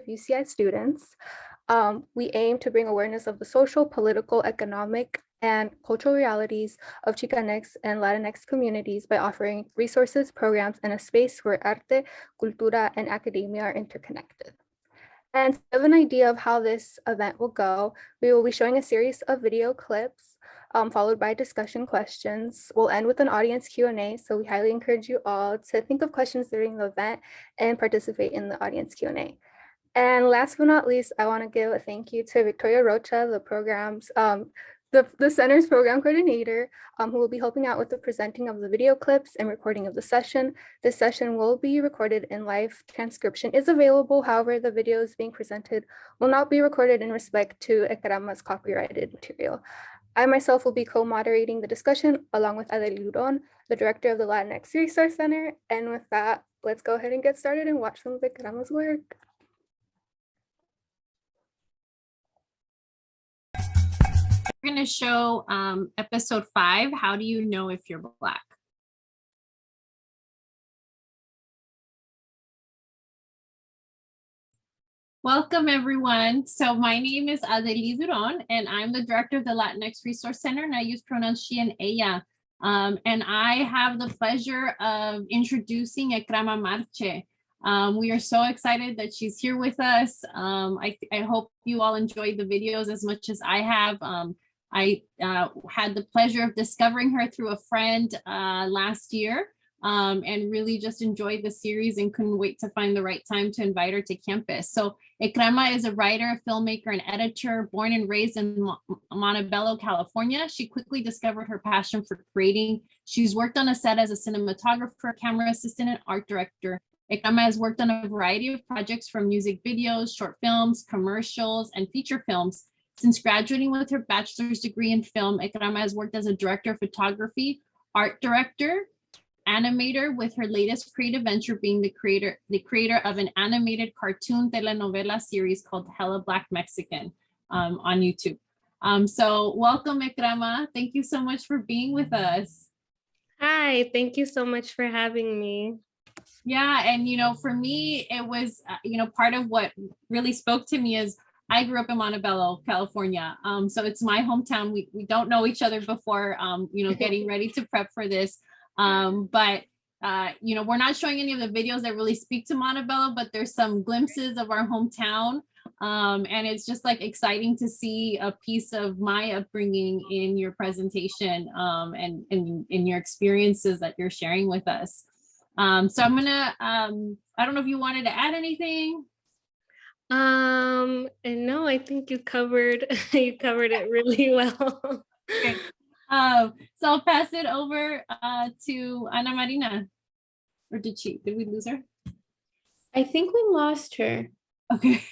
UCI students. We aim to bring awareness of the social, political, economic, and cultural realities of Chicanx and Latinx communities by offering resources, programs, and a space where arte, cultura, and academia are interconnected. And to have an idea of how this event will go, we will be showing a series of video clips followed by discussion questions. We'll end with an audience Q&A, so we highly encourage you all to think of questions during the event and participate in the audience Q&A. And last but not least, I want to give a thank you to Victoria Rocha, the center's program coordinator, who will be helping out with the presenting of the video clips and recording of the session. This session will be recorded and live transcription is available. However, the videos being presented will not be recorded in respect to Ehcrama's copyrighted material. I myself will be co-moderating the discussion along with Adeli Luron, the director of the Latinx Resource Center. And with that, let's go ahead and get started and watch some of Ehcrama's work. We're going to show episode 5, How Do You Know If You're Black? Welcome, everyone. So my name is Adeli Duron, and I'm the director of the Latinx Resource Center, and I use pronouns she and ella. And I have the pleasure of introducing Ehcrama Marche. We are so excited that she's here with us. I hope you all enjoyed the videos as much as I have. I had the pleasure of discovering her through a friend last year and really just enjoyed the series and couldn't wait to find the right time to invite her to campus. So Ehcrama is a writer, filmmaker, and editor born and raised in Montebello, California. She quickly discovered her passion for creating. She's worked on a set as a cinematographer, camera assistant, and art director. Ehcrama has worked on a variety of projects from music videos, short films, commercials, and feature films. Since graduating with her bachelor's degree in film, Ehcrama has worked as a director of photography, art director, animator, with her latest creative venture being the creator of an animated cartoon telenovela series called Hella Black Mexican on YouTube. So welcome, Ehcrama. Thank you so much for being with us. Hi, thank you so much for having me. Yeah, and for me, it was, part of what really spoke to me is I grew up in Montebello, California. So it's my hometown. We don't know each other before, getting ready to prep for this. But we're not showing any of the videos that really speak to Montebello, but there's some glimpses of our hometown. And it's just like exciting to see a piece of my upbringing in your presentation and in your experiences that you're sharing with us. So I'm gonna, I don't know if you wanted to add anything. And no, I think you covered it really well. Okay. So I'll pass it over to Ana Marina. Or did we lose her? I think we lost her. Okay.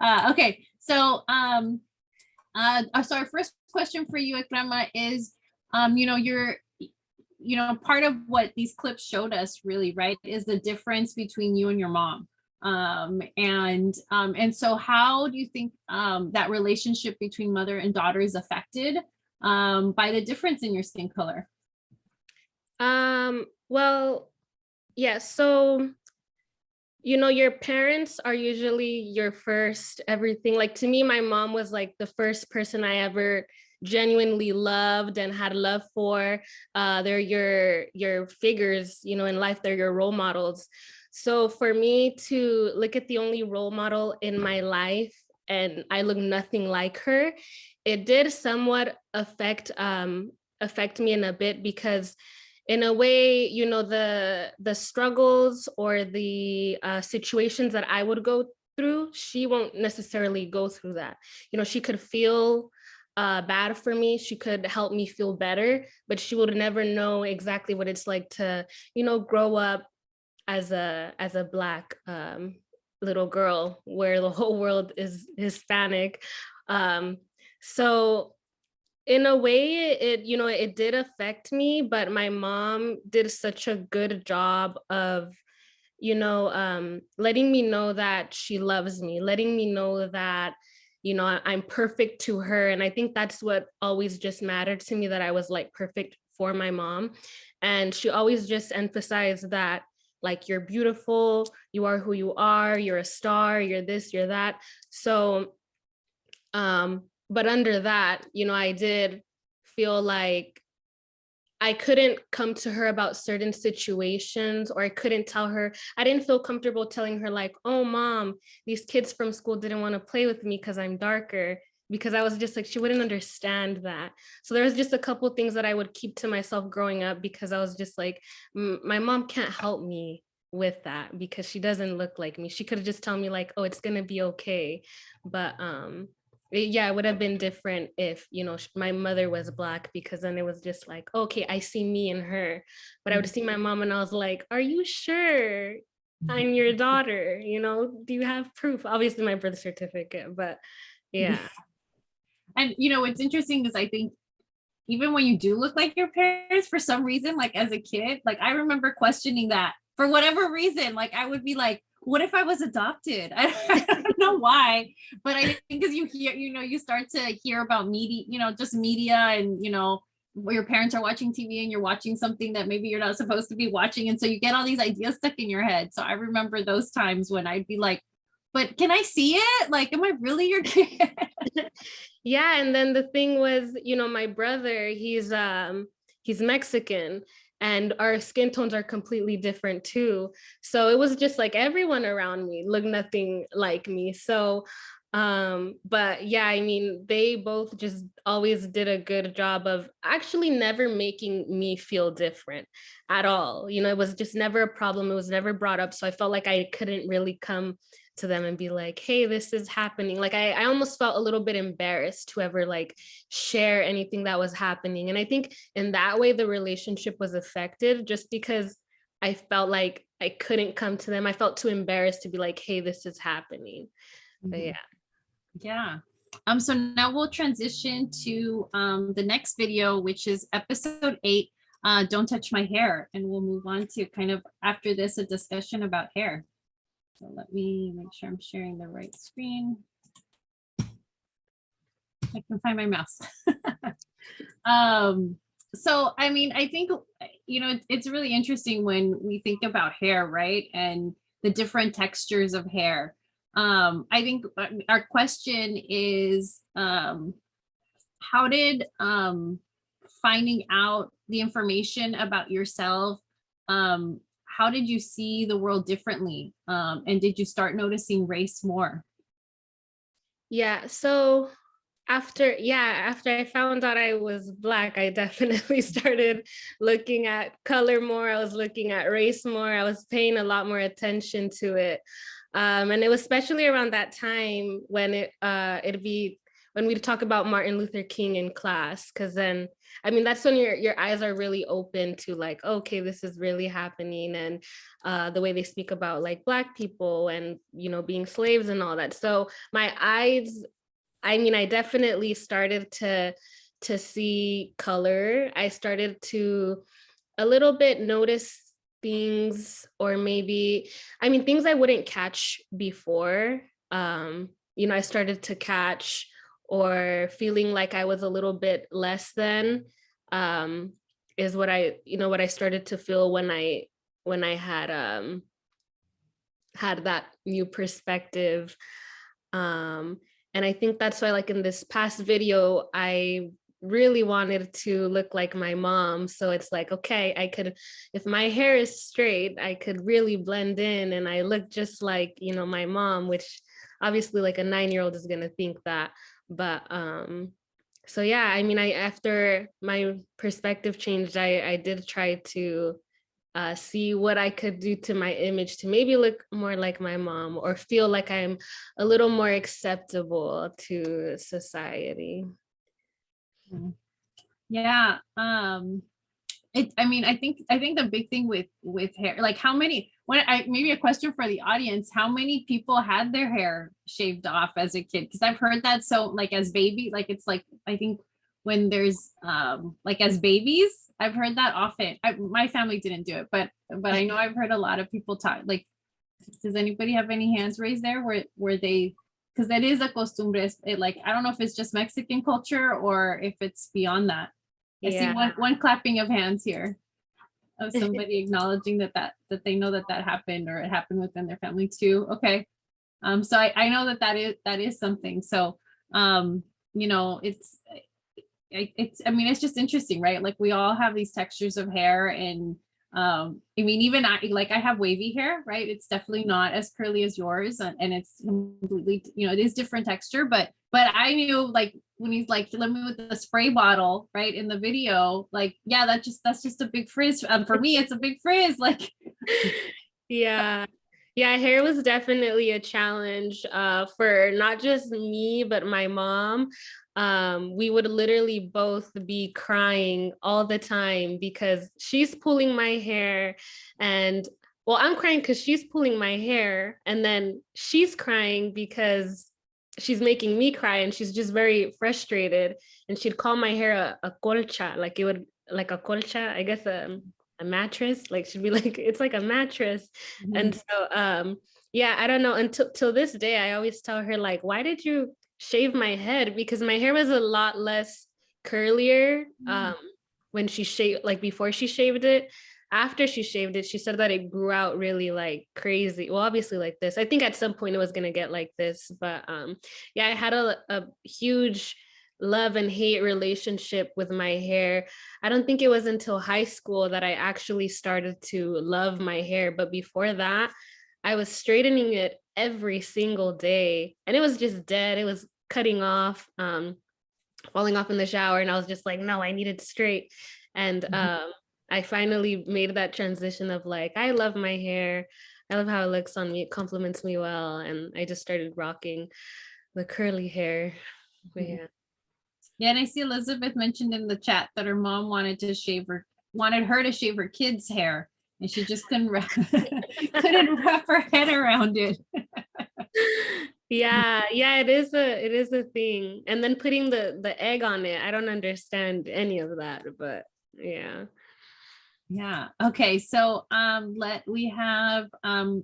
Okay. So so our first question for you, Ehcrama, is you're part of what these clips showed us really, right, is the difference between you and your mom. And so how do you think that relationship between mother and daughter is affected by the difference in your skin color? Well, yeah, so your parents are usually your first everything. Like, to me, my mom was like the first person I ever genuinely loved and had love for. They're your figures, in life. They're your role models. So for me to look at the only role model in my life and I look nothing like her, it did somewhat affect me in a bit, because in a way, the struggles or the situations that I would go through, she won't necessarily go through that. She could feel bad for me. She could help me feel better, but she would never know exactly what it's like to, grow up as a Black little girl where the whole world is Hispanic. So in a way, it did affect me, but my mom did such a good job of, letting me know that she loves me, letting me know that, I'm perfect to her. And I think that's what always just mattered to me, that I was like perfect for my mom. And she always just emphasized that, like, you're beautiful, you are who you are, you're a star, you're this, you're that. So, but under that, you know, I did feel like I couldn't come to her about certain situations, or I couldn't tell her, I didn't feel comfortable telling her like, oh, mom, these kids from school didn't want to play with me because I'm darker, because I was just like, she wouldn't understand that. So there was just a couple things that I would keep to myself growing up, because I was just like, my mom can't help me with that because she doesn't look like me. She could have just told me like, oh, it's gonna be okay. But yeah, it would have been different if, you know, my mother was Black, because then it was just like, okay, I see me in her. But I would see my mom and I was like, are you sure I'm your daughter? You know, do you have proof? Obviously my birth certificate, but yeah. And you know, it's interesting because I think even when you do look like your parents, for some reason, like as a kid, like I remember questioning that for whatever reason. Like I would be like, what if I was adopted? I don't know why, but I think because you hear, you know, you start to hear about media, you know, just media, and you know, where your parents are watching TV and you're watching something that maybe you're not supposed to be watching. And so you get all these ideas stuck in your head. So I remember those times when I'd be like, but can I see it? Like, am I really your kid? Yeah, and then the thing was, you know, my brother, he's Mexican, and our skin tones are completely different too. So it was just like everyone around me looked nothing like me. So but yeah, I mean, they both just always did a good job of actually never making me feel different at all. You know, it was just never a problem. It was never brought up. So I felt like I couldn't really come to them and be like, hey, this is happening. Like I almost felt a little bit embarrassed to ever like share anything that was happening. And I think in that way the relationship was affected, just because I felt like I couldn't come to them. I felt too embarrassed to be like, hey, this is happening. But yeah. Yeah. So now we'll transition to the next video, which is episode 8, Don't Touch My Hair. And we'll move on to kind of after this, a discussion about hair. So let me make sure I'm sharing the right screen. I can find my mouse. So, I mean, I think, you know, it's really interesting when we think about hair, right? And the different textures of hair. I think our question is, how did finding out the information about yourself, how did you see the world differently? And did you start noticing race more? Yeah, so after I found out I was Black, I definitely started looking at color more. I was looking at race more. I was paying a lot more attention to it. And it was especially around that time when it'd be when we'd talk about Martin Luther King in class, because then, I mean, that's when your eyes are really open to like, okay, this is really happening. And the way they speak about like Black people and, you know, being slaves and all that. So my eyes, I mean, I definitely started to see color. I started to a little bit notice things, or maybe, I mean, things I wouldn't catch before. You know, I started to catch, or feeling like I was a little bit less than, is what I started to feel when I had that new perspective. And I think that's why, like in this past video, I really wanted to look like my mom. So it's like, okay, I could, if my hair is straight, I could really blend in and I look just like, you know, my mom, which obviously like a 9-year-old is gonna think that. But so yeah, I mean, after my perspective changed, I did try to see what I could do to my image to maybe look more like my mom, or feel like I'm a little more acceptable to society. Yeah. I mean, I think the big thing with hair, like how many, maybe a question for the audience, how many people had their hair shaved off as a kid? Because I've heard that, so like as baby, like it's like, I think when there's like as babies, I've heard that often. My family didn't do it, but I know I've heard a lot of people talk. Like, does anybody have any hands raised there where they, because that is a costumbre, like I don't know if it's just Mexican culture or if it's beyond that. I see one clapping of hands here. of somebody acknowledging that they know that happened, or it happened within their family too. Okay. So I know that is something. So, you know, I mean, it's just interesting, right? Like we all have these textures of hair, and I mean, even I have wavy hair, right? It's definitely not as curly as yours, and it's completely, you know, it is different texture, but I knew, like, when he's like, let me with the spray bottle, right, in the video, like, yeah, that's just a big frizz. For me, it's a big frizz, like. Yeah. Yeah, hair was definitely a challenge for not just me, but my mom. We would literally both be crying all the time because she's pulling my hair, and well, I'm crying because she's pulling my hair, and then she's crying because she's making me cry, and she's just very frustrated. And she'd call my hair a colcha, like it would, like a colcha, I guess a mattress, like she'd be like, it's like a mattress. And so yeah, I don't know, until till this day I always tell her, like, why did you shave my head? Because my hair was a lot less curlier when she shaved, like before she shaved it. After she shaved it, she said that it grew out really like crazy. Well, obviously like this. I think at some point it was gonna get like this, but yeah, I had a huge love and hate relationship with my hair. I don't think it was until high school that I actually started to love my hair. But before that, I was straightening it every single day, and it was just dead. It was cutting off, falling off in the shower. And I was just like, no, I need it straight. And I finally made that transition of like, I love my hair. I love how it looks on me. It compliments me well. And I just started rocking the curly hair. But yeah. Yeah, and I see Elizabeth mentioned in the chat that her mom wanted her to shave her kids' hair, and she just couldn't couldn't wrap her head around it. Yeah, it is a thing. And then putting the egg on it, I don't understand any of that, but yeah. Yeah. Okay. So we have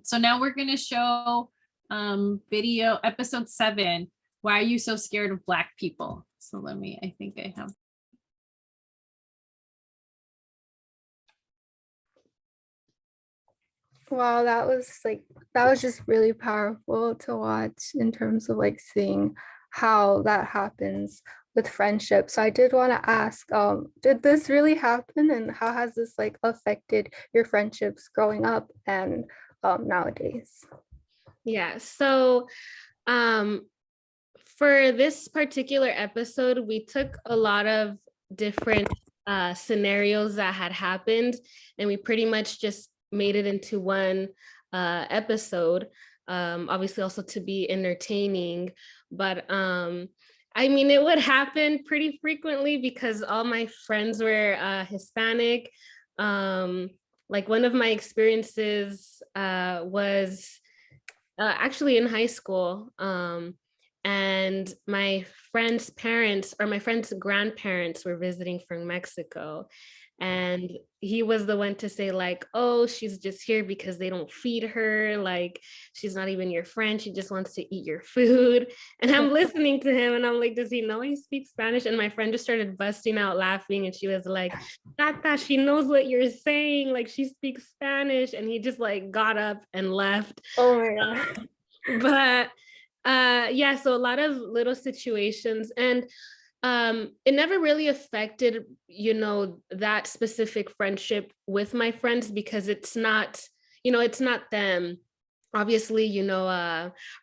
so now we're gonna show video episode 7. Why are you so scared of Black people? So I think I have. Wow, that was just really powerful to watch in terms of like seeing how that happens with friendship. So I did want to ask, did this really happen, and how has this like affected your friendships growing up and nowadays? Yeah, so for this particular episode, we took a lot of different scenarios that had happened, and we pretty much just made it into one episode, obviously also to be entertaining. But I mean, it would happen pretty frequently because all my friends were Hispanic. Like one of my experiences was actually in high school. And my friend's parents, or my friend's grandparents, were visiting from Mexico. And he was the one to say like, oh, she's just here because they don't feed her. Like, she's not even your friend. She just wants to eat your food. And I'm listening to him and I'm like, does he know he speaks Spanish? And my friend just started busting out laughing. And she was like, Tata, she knows what you're saying. Like, she speaks Spanish. And he just like got up and left. Oh my God. But yeah, so a lot of little situations, and it never really affected, you know, that specific friendship with my friends because it's not, you know, it's not them. Obviously, you know,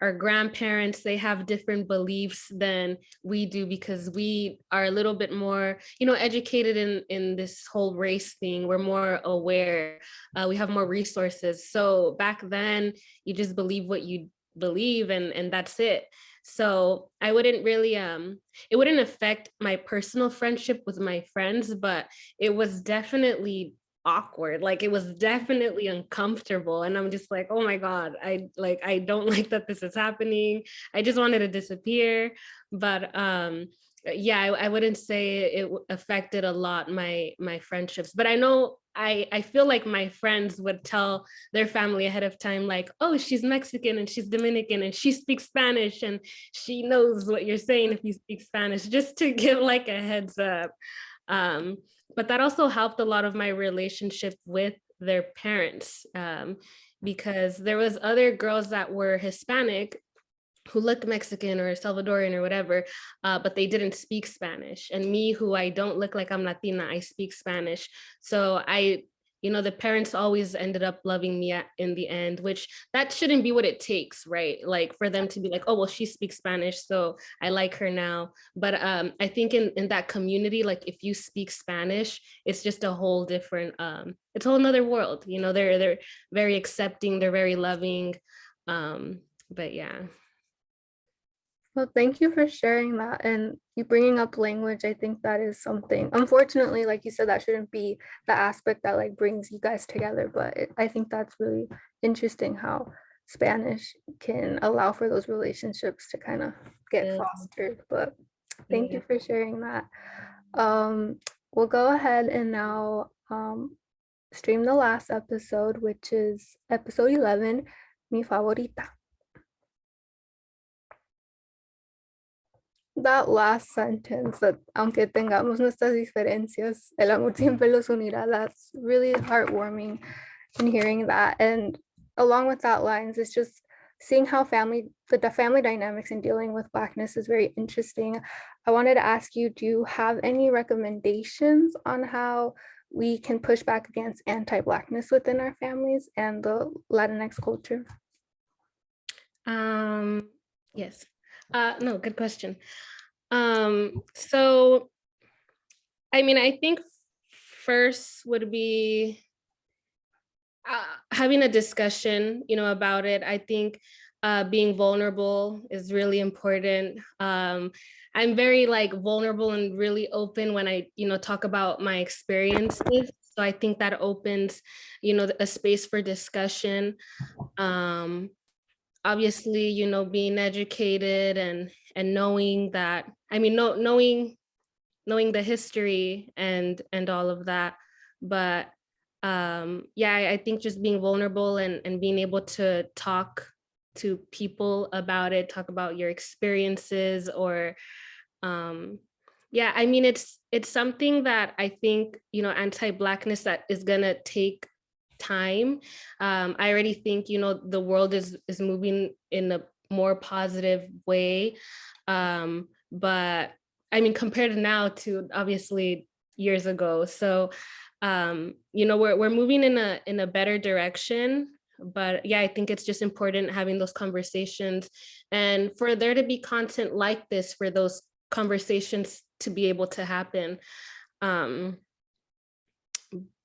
our grandparents, they have different beliefs than we do because we are a little bit more, you know, educated in this whole race thing. We're more aware. We have more resources. So back then, you just believe what you believe, and that's it. So I wouldn't really it wouldn't affect my personal friendship with my friends, but it was definitely awkward. Like, it was definitely uncomfortable, and I'm just like, oh my God, I don't like that this is happening. I just wanted to disappear. But yeah, I wouldn't say it affected a lot my friendships, but I know I feel like my friends would tell their family ahead of time, like, oh, she's Mexican and she's Dominican and she speaks Spanish and she knows what you're saying if you speak Spanish, just to give like a heads up. But that also helped a lot of my relationship with their parents, because there was other girls that were Hispanic who looked Mexican or Salvadorian or whatever, but they didn't speak Spanish. And me, who I don't look like I'm Latina, I speak Spanish. So the parents always ended up loving me in the end, which that shouldn't be what it takes, right? Like for them to be like, oh, well, she speaks Spanish, so I like her now. But I think in that community, like if you speak Spanish, it's just a whole different, it's a whole nother world. They're very accepting, they're very loving. But yeah. Well, thank you for sharing that, and you bringing up language. I think that is something, unfortunately, like you said, that shouldn't be the aspect that like brings you guys together, but I think that's really interesting how Spanish can allow for those relationships to kind of get fostered. But thank you for sharing that. We'll go ahead and now stream the last episode, which is episode 11, Mi Favorita. That last sentence, that aunque tengamos nuestras diferencias, el amor siempre los unirá, that's really heartwarming in hearing that. And along with that lines, it's just seeing how the family dynamics in dealing with Blackness is very interesting. I wanted to ask you, do you have any recommendations on how we can push back against anti-Blackness within our families and the Latinx culture? Yes. No, good question. So, I mean, I think first would be having a discussion, about it. I think being vulnerable is really important. I'm very vulnerable and really open when I, talk about my experiences. So I think that opens, a space for discussion. Obviously, being educated and knowing that, knowing the history and all of that. But I think just being vulnerable and being able to talk to people about it, talk about your experiences, or it's something that I think, anti-Blackness that is gonna take time. I already think, the world is moving in a more positive way. But compared to now to obviously years ago. So, we're moving in a better direction. But yeah, I think it's just important having those conversations and for there to be content like this, for those conversations to be able to happen.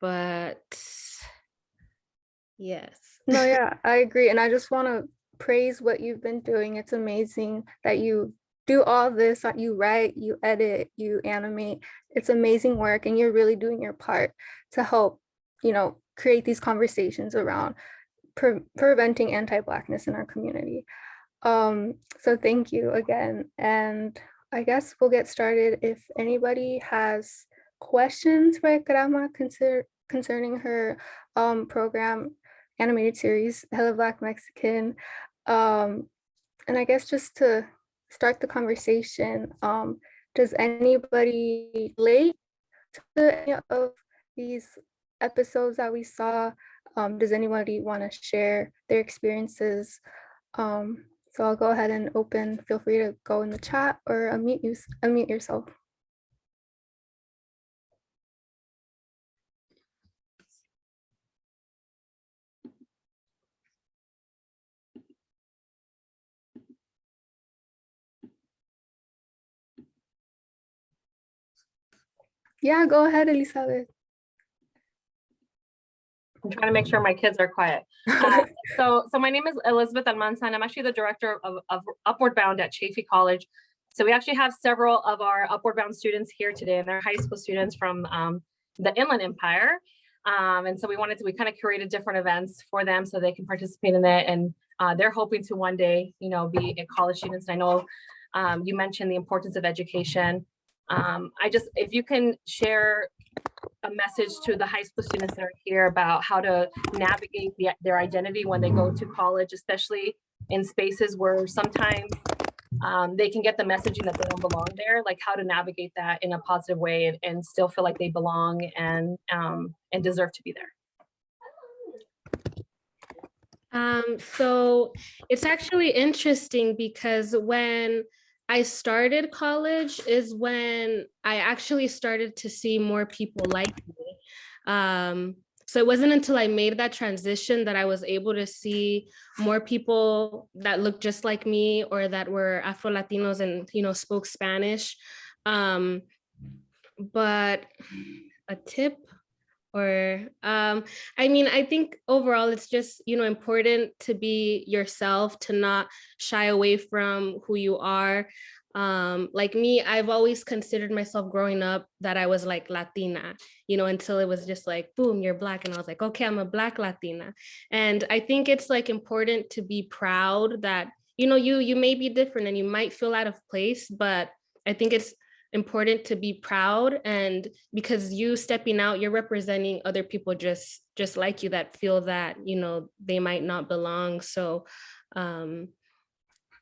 But yes. No, yeah, I agree. And I just want to praise what you've been doing. It's amazing that you do all this, that you write, you edit, you animate. It's amazing work, and you're really doing your part to help, create these conversations around preventing anti-Blackness in our community. So thank you again. And I guess we'll get started. If anybody has questions for Ehcrama concerning her program, animated series, Hello Black Mexican. And I guess just to start the conversation, does anybody relate to any of these episodes that we saw? Does anybody want to share their experiences? So I'll go ahead and open, feel free to go in the chat or unmute yourself. Yeah, go ahead, Elizabeth. I'm trying to make sure my kids are quiet. So my name is Elizabeth Almanza, and I'm actually the director of Upward Bound at Chaffey College. So we actually have several of our Upward Bound students here today, and they're high school students from the Inland Empire. And so we kind of curated different events for them so they can participate in it. And they're hoping to one day, be college students. And I know you mentioned the importance of education. If you can share a message to the high school students that are here about how to navigate their identity when they go to college, especially in spaces where sometimes they can get the messaging that they don't belong there, like how to navigate that in a positive way and still feel like they belong and deserve to be there. So it's actually interesting because when I started college is when I actually started to see more people like me. So it wasn't until I made that transition that I was able to see more people that looked just like me or that were Afro-Latinos and, you know, spoke Spanish. But a tip or I mean, I think overall it's just, you know, important to be yourself, to not shy away from who you are. Like me, I've always considered myself growing up that I was like Latina, you know, until it was just like, boom, you're Black. And I was like, okay, I'm a Black Latina. And I think it's like important to be proud that, you know, you may be different and you might feel out of place, but I think it's important to be proud, and because you stepping out, you're representing other people just like you that feel that, you know, they might not belong. So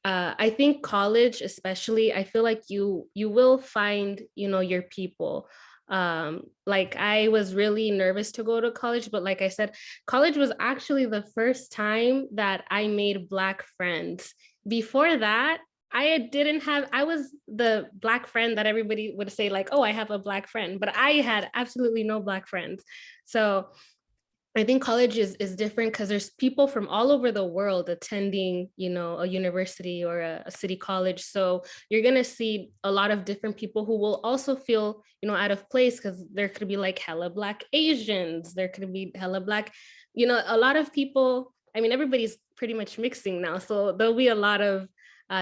I think college especially, I feel like you will find, you know, your people. Like I was really nervous to go to college, but like I said, college was actually the first time that I made Black friends. Before that, I was the Black friend that everybody would say like, oh, I have a Black friend, but I had absolutely no Black friends. So I think college is different because there's people from all over the world attending, you know, a university or a city college. So you're gonna see a lot of different people who will also feel, you know, out of place because there could be like hella Black Asians, there could be hella Black, you know, a lot of people. I mean, everybody's pretty much mixing now. So there'll be a lot of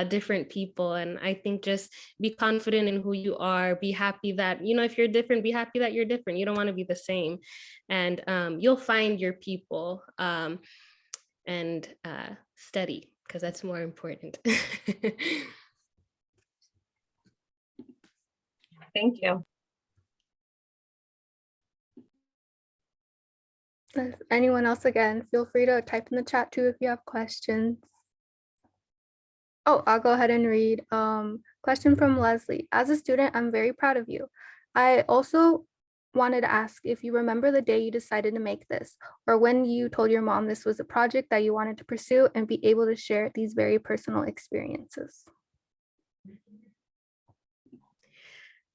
different people. And I think just be confident in who you are, be happy that, you know, if you're different, be happy that you're different. You don't want to be the same. And you'll find your people and study, because that's more important. Thank you. If anyone else, again, feel free to type in the chat too if you have questions. Oh, I'll go ahead and read. Question from Leslie. As a student, I'm very proud of you. I also wanted to ask if you remember the day you decided to make this, or when you told your mom this was a project that you wanted to pursue and be able to share these very personal experiences.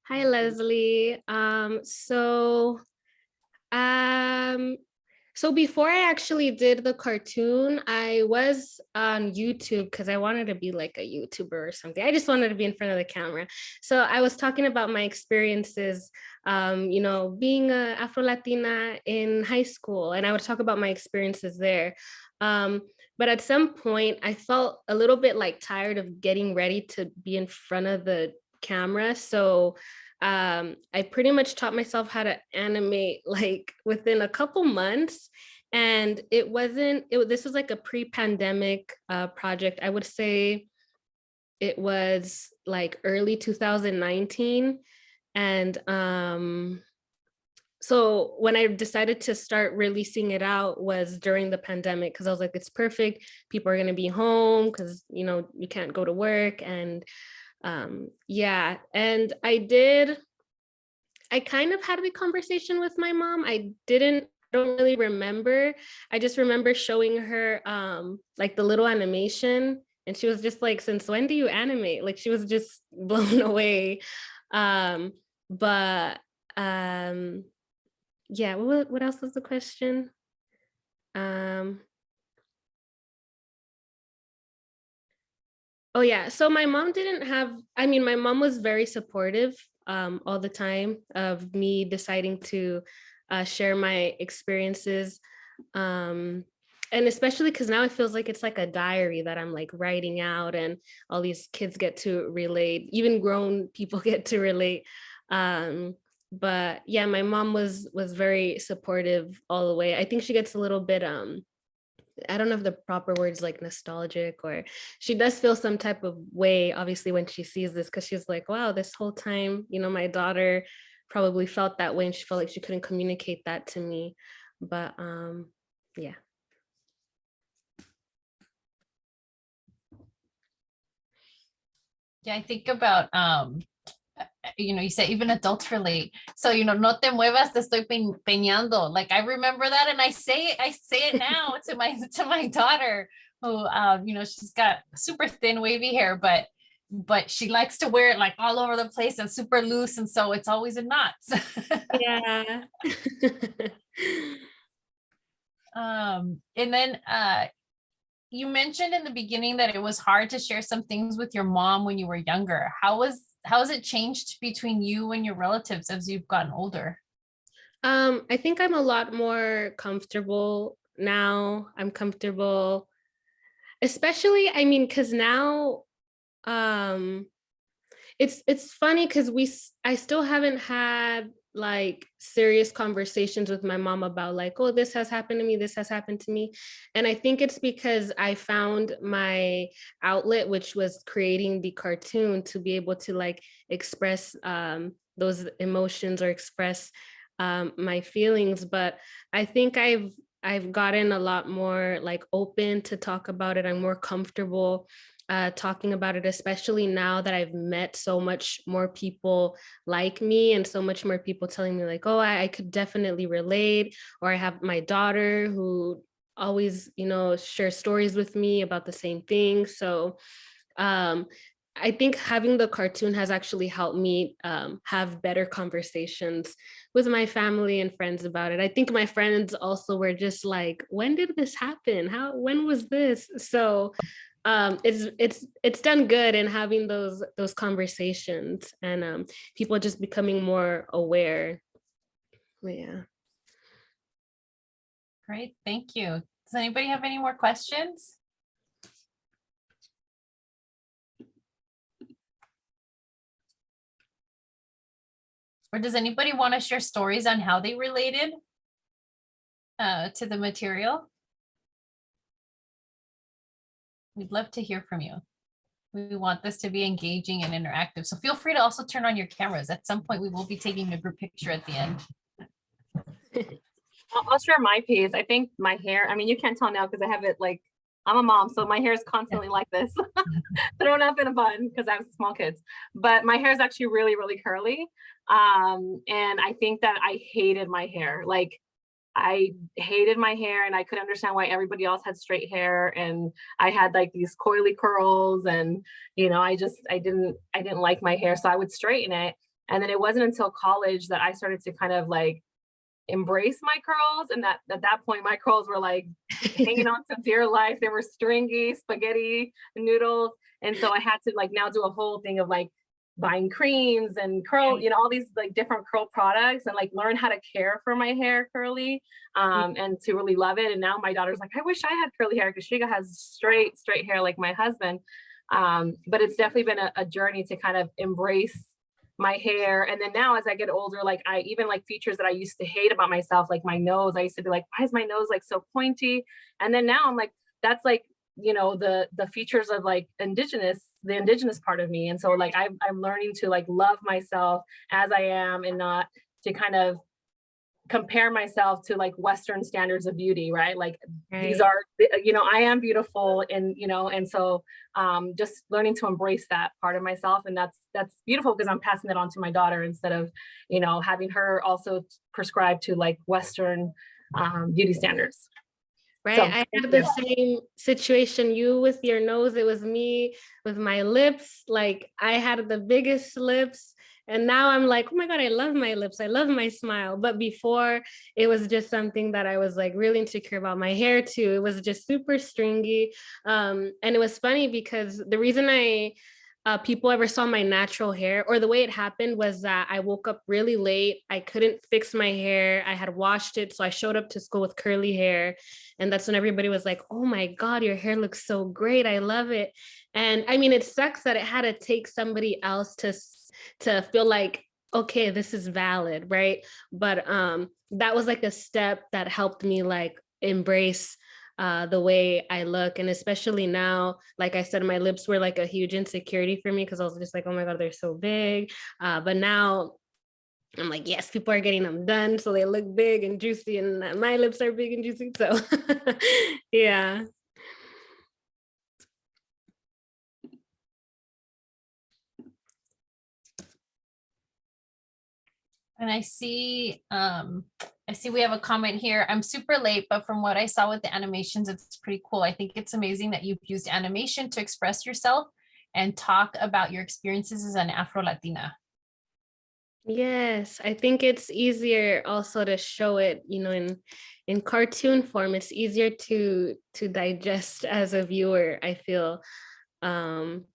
Hi, Leslie. So before I actually did the cartoon, I was on YouTube because I wanted to be like a YouTuber or something. I just wanted to be in front of the camera. So I was talking about my experiences, you know, being a Afro-Latina in high school, and I would talk about my experiences there. But at some point, I felt a little bit like tired of getting ready to be in front of the camera. So I pretty much taught myself how to animate like within a couple months. And this was like a pre-pandemic project. I would say it was like early 2019. And so when I decided to start releasing it out was during the pandemic, because I was like, it's perfect. People are going to be home because, you know, you can't go to work. And yeah, and I kind of had the conversation with my mom. I don't really remember. I just remember showing her like the little animation, and she was just like, since when do you animate? Like she was just blown away. But yeah, what else was the question? Oh yeah, so my mom my mom was very supportive all the time of me deciding to share my experiences. And especially because now it feels like it's like a diary that I'm like writing out, and all these kids get to relate, even grown people get to relate. But yeah, my mom was very supportive all the way. I think she gets a little bit I don't know if the proper word is like nostalgic, or she does feel some type of way, obviously, when she sees this, because she's like, wow, this whole time, you know, my daughter probably felt that way and she felt like she couldn't communicate that to me. But yeah. Yeah, I think about you say even adults relate. So, no te muevas, te estoy peñando. Like I remember that, and I say it now to my daughter, who she's got super thin wavy hair, but she likes to wear it like all over the place and super loose, and so it's always in knots. Yeah. And then you mentioned in the beginning that it was hard to share some things with your mom when you were younger. How has it changed between you and your relatives as you've gotten older? I think I'm a lot more comfortable now. I'm comfortable, especially, I mean, because now, it's funny because I still haven't had like serious conversations with my mom about like, oh, this has happened to me, this has happened to me. And I think it's because I found my outlet, which was creating the cartoon, to be able to like express those emotions or express my feelings. But I think I've gotten a lot more like open to talk about it. I'm more comfortable talking about it, especially now that I've met so much more people like me and so much more people telling me like, oh, I could definitely relate. Or I have my daughter who always, shares stories with me about the same thing. So I think having the cartoon has actually helped me have better conversations with my family and friends about it. I think my friends also were just like, when did this happen? When was this? So it's done good in having those conversations and people just becoming more aware. Yeah. Great, thank you. Does anybody have any more questions? Or does anybody want to share stories on how they related to the material? We'd love to hear from you. We want this to be engaging and interactive. So feel free to also turn on your cameras. At some point, we will be taking a group picture at the end. I'll share my piece. I think my hair, I mean, you can't tell now because I have it like, I'm a mom, so my hair is constantly like this, thrown up in a bun because I have small kids. But my hair is actually really, really curly. And I think that I hated my hair. Like, I hated my hair and I could understand why everybody else had straight hair, and I had like these coily curls, and I didn't like my hair, so I would straighten it. And then it wasn't until college that I started to kind of like embrace my curls, and that at that point my curls were like hanging on to dear life. They were stringy spaghetti noodles, and so I had to like now do a whole thing of like buying creams and curl, all these like different curl products, and like learn how to care for my hair curly, and to really love it. And now my daughter's like, I wish I had curly hair, because she has straight hair like my husband. But it's definitely been a journey to kind of embrace my hair. And then now as I get older, like I even like features that I used to hate about myself, like my nose. I used to be like, why is my nose like so pointy? And then now I'm like, that's like, the features of like the indigenous part of me. And so like I'm learning to like love myself as I am, and not to kind of compare myself to like Western standards of beauty, right? Like these are, I am beautiful, and and so just learning to embrace that part of myself. And that's beautiful, because I'm passing it on to my daughter instead of having her also prescribe to like Western beauty standards. Right. So, I had the same situation. You with your nose, it was me with my lips. Like I had the biggest lips, and now I'm like, oh my God, I love my lips. I love my smile. But before, it was just something that I was like really insecure about. My hair too. It was just super stringy. And it was funny because the reason people ever saw my natural hair, or the way it happened, was that I woke up really late. I couldn't fix my hair. I had washed it. So I showed up to school with curly hair. And that's when everybody was like, oh my God, your hair looks so great. I love it. And I mean, it sucks that it had to take somebody else to feel like, okay, this is valid, right? But that was like a step that helped me like embrace the way I look. And especially now, like I said, my lips were like a huge insecurity for me, because I was just like, oh my God, they're so big. But now I'm like, yes, people are getting them done, so they look big and juicy, and my lips are big and juicy. So yeah. And I see we have a comment here. I'm super late, but from what I saw with the animations, it's pretty cool. I think it's amazing that you've used animation to express yourself and talk about your experiences as an Afro-Latina. Yes, I think it's easier also to show it, in cartoon form. It's easier to digest as a viewer, I feel. And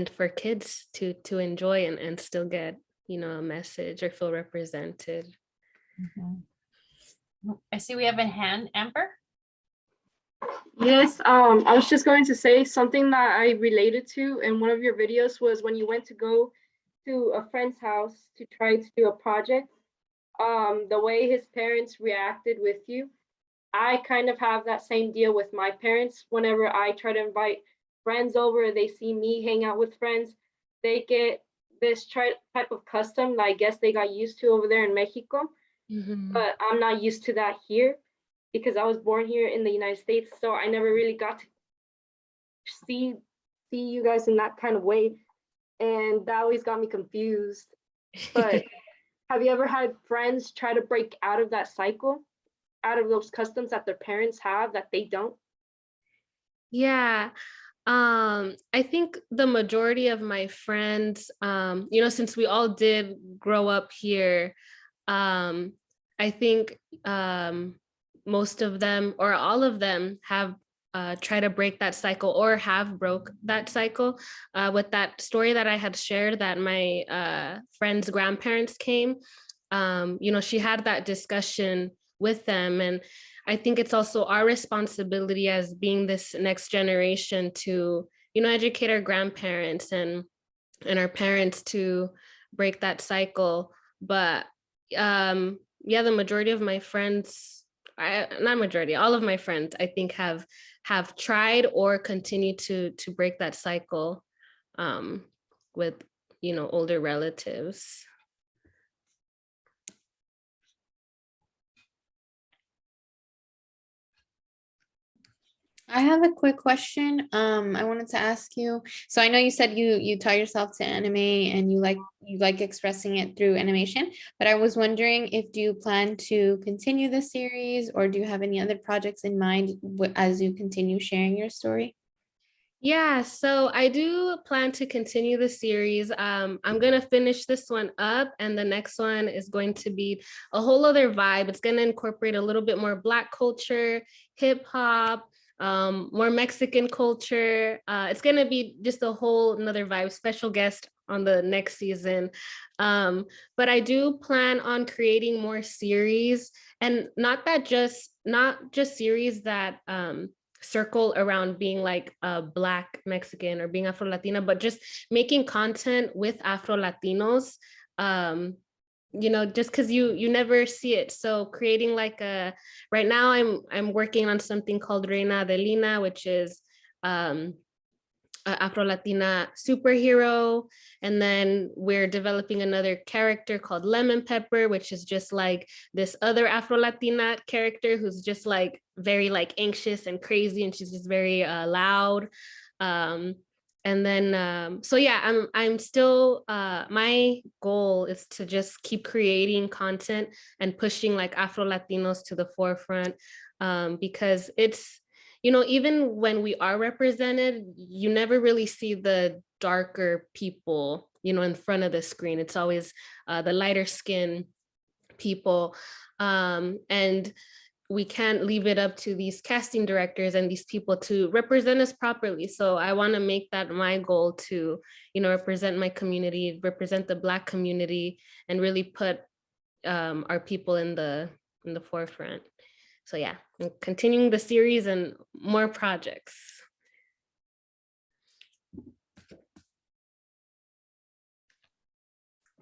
for kids to enjoy and still get, a message or feel represented. I see we have a hand, Amber. Yes, I was just going to say something that I related to in one of your videos was when you went to go to a friend's house to try to do a project, the way his parents reacted with you. I kind of have that same deal with my parents. Whenever I try to invite friends over, they see me hang out with friends, they get this type of custom that I guess they got used to over there in Mexico, but I'm not used to that here because I was born here in the United States, so I never really got to see you guys in that kind of way, and that always got me confused. But have you ever had friends try to break out of that cycle, out of those customs that their parents have that they don't? Yeah. I think the majority of my friends, since we all did grow up here, I think most of them or all of them have tried to break that cycle or have broke that cycle. With that story that I had shared that my friend's grandparents came, she had that discussion with them. And I think it's also our responsibility as being this next generation to, educate our grandparents and our parents to break that cycle. But the majority of my friends, not majority, all of my friends, I think have tried or continue to break that cycle with, older relatives. I have a quick question. I wanted to ask you. So I know you said you taught yourself to anime and you like expressing it through animation, but I was wondering if do you plan to continue the series or do you have any other projects in mind as you continue sharing your story? Yeah, so I do plan to continue the series. I'm gonna finish this one up, and the next one is going to be a whole other vibe. It's gonna incorporate a little bit more Black culture, hip hop, more Mexican culture. It's gonna be just a whole another vibe. Special guest on the next season. But I do plan on creating more series, and not just series that circle around being like a Black Mexican or being Afro-Latina, but just making content with Afro-Latinos, just because you never see it. So creating like right now I'm working on something called Reina Adelina, which is Afro-Latina superhero. And then we're developing another character called Lemon Pepper, which is just like this other Afro-Latina character who's just like very like anxious and crazy, and she's just very loud. And then so yeah, I'm still my goal is to just keep creating content and pushing like Afro-Latinos to the forefront, because it's, even when we are represented, you never really see the darker people, in front of the screen. It's always the lighter skin people. And we can't leave it up to these casting directors and these people to represent us properly. So I want to make that my goal to, represent my community, represent the Black community, and really put our people in the forefront. So yeah, I'm continuing the series and more projects.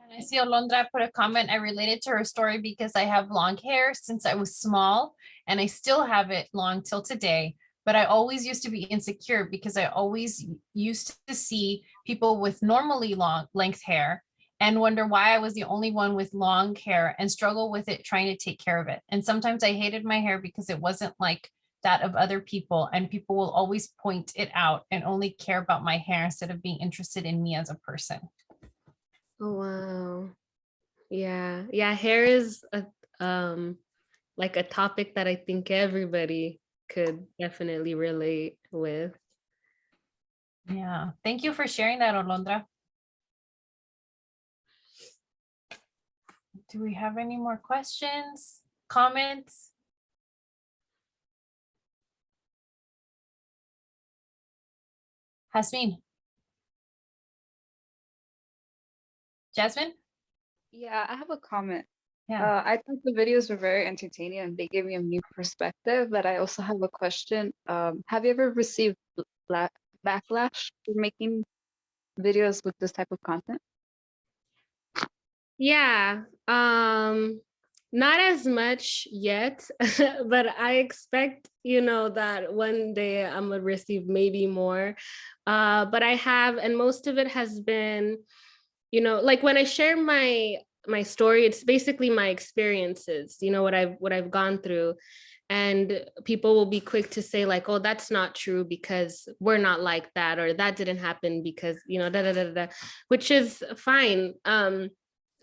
And I see Alondra put a comment. I related to her story because I have long hair since I was small, and I still have it long till today. But I always used to be insecure because I always used to see people with normally long length hair and wonder why I was the only one with long hair and struggle with it trying to take care of it. And sometimes I hated my hair because it wasn't like that of other people, and people will always point it out and only care about my hair instead of being interested in me as a person. Oh, wow. Yeah, yeah, hair is like a topic that I think everybody could definitely relate with. Yeah. Thank you for sharing that, Olondra. Do we have any more questions, comments? Hasmin? Jasmine? Yeah, I have a comment. Yeah. I thought the videos were very entertaining and they gave me a new perspective, but I also have a question. Have you ever received backlash for making videos with this type of content? Yeah, not as much yet, but I expect, that one day I'm gonna receive maybe more. But I have, and most of it has been, like when I share my story, it's basically my experiences, what I've gone through. And people will be quick to say like, oh, that's not true because we're not like that, or that didn't happen because, da da da da, which is fine.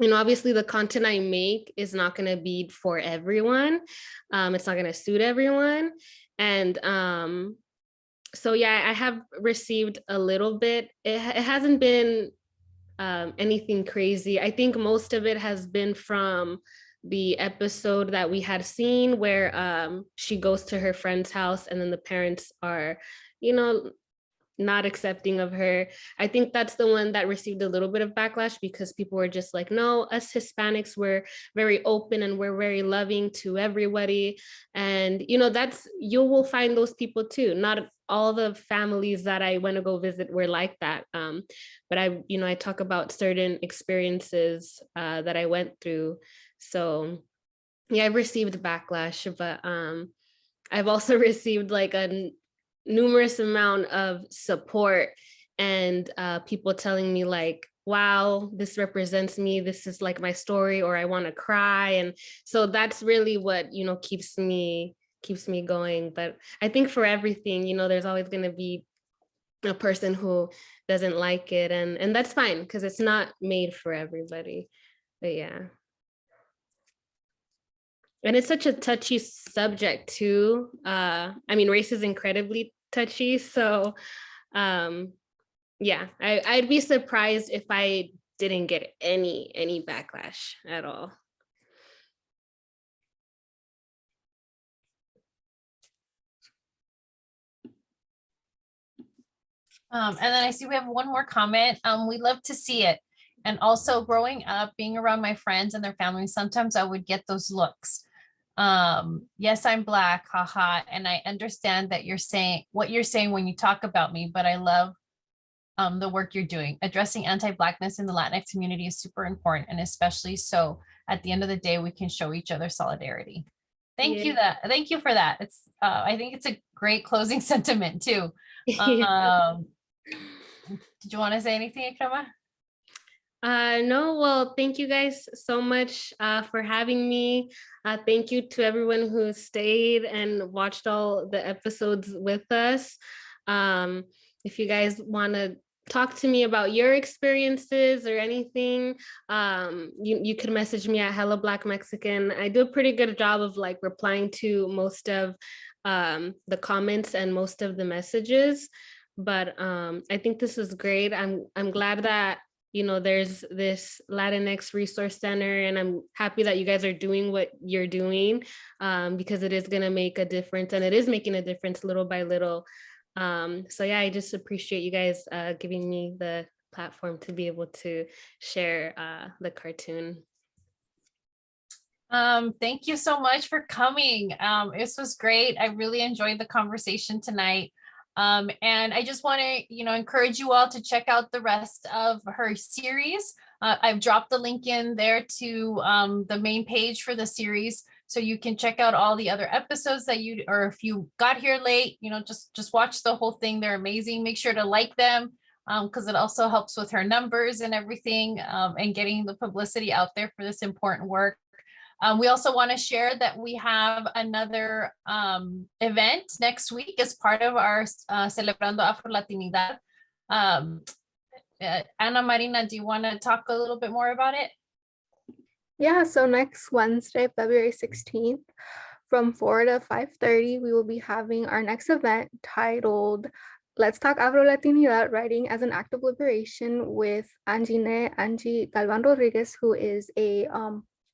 Obviously the content I make is not going to be for everyone. It's not going to suit everyone. And so yeah, I have received a little bit. It hasn't been anything crazy. I think most of it has been from the episode that we had seen where she goes to her friend's house and then the parents are, you know, not accepting of her. I think that's the one that received a little bit of backlash because people were just like, no, us Hispanics were very open and we're very loving to everybody. And, you will find those people too. Not all the families that I went to go visit were like that. But I talk about certain experiences that I went through. So yeah, I've received backlash, but I've also received like a numerous amount of support and people telling me like, wow, this represents me, this is like my story, or I want to cry. And so that's really what keeps me going. But I think for everything, there's always going to be a person who doesn't like it, and that's fine because it's not made for everybody. But yeah, and it's such a touchy subject too. Race is incredibly touchy, so yeah, I'd be surprised if I didn't get any backlash at all. And then I see we have one more comment. We love to see it. And also growing up, being around my friends and their families, sometimes I would get those looks. Yes, I'm Black, haha. And I understand that you're saying what you're saying when you talk about me, but I love the work you're doing. Addressing anti-Blackness in the Latinx community is super important, and especially so at the end of the day, we can show each other solidarity. Thank you for that. It's I think it's a great closing sentiment too. Did you want to say anything, Ehcrama? No, well, thank you guys so much for having me. Thank you to everyone who stayed and watched all the episodes with us. If you guys want to talk to me about your experiences or anything, you could message me at Hello Black Mexican. I do a pretty good job of like replying to most of the comments and most of the messages. But I think this is great. I'm glad that there's this Latinx Resource Center, and I'm happy that you guys are doing what you're doing because it is going to make a difference, and it is making a difference little by little. So yeah, I just appreciate you guys giving me the platform to be able to share the cartoon. Thank you so much for coming. This was great. I really enjoyed the conversation tonight. And I just want to, encourage you all to check out the rest of her series. I've dropped the link in there to the main page for the series, so you can check out all the other episodes that or if you got here late, just watch the whole thing. They're amazing. Make sure to like them because it also helps with her numbers and everything and getting the publicity out there for this important work. We also want to share that we have another event next week as part of our Celebrando AfroLatinidad. Ana Marina, do you want to talk a little bit more about it? Yeah, so next Wednesday, February 16th, from 4 to 5:30, we will be having our next event titled Let's Talk AfroLatinidad, Writing as an Act of Liberation with Angie Galvan Rodriguez, who is a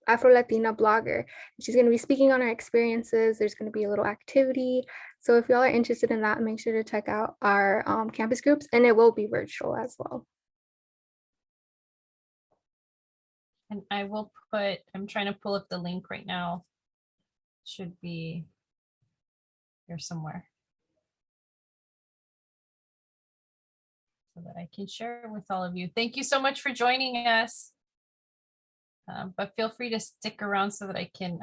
Afro-Latina blogger. She's going to be speaking on her experiences. There's going to be a little activity. So if y'all are interested in that, make sure to check out our campus groups, and it will be virtual as well. And I will put, I'm trying to pull up the link right now. Should be here somewhere, so that I can share it with all of you. Thank you so much for joining us. But feel free to stick around so that I can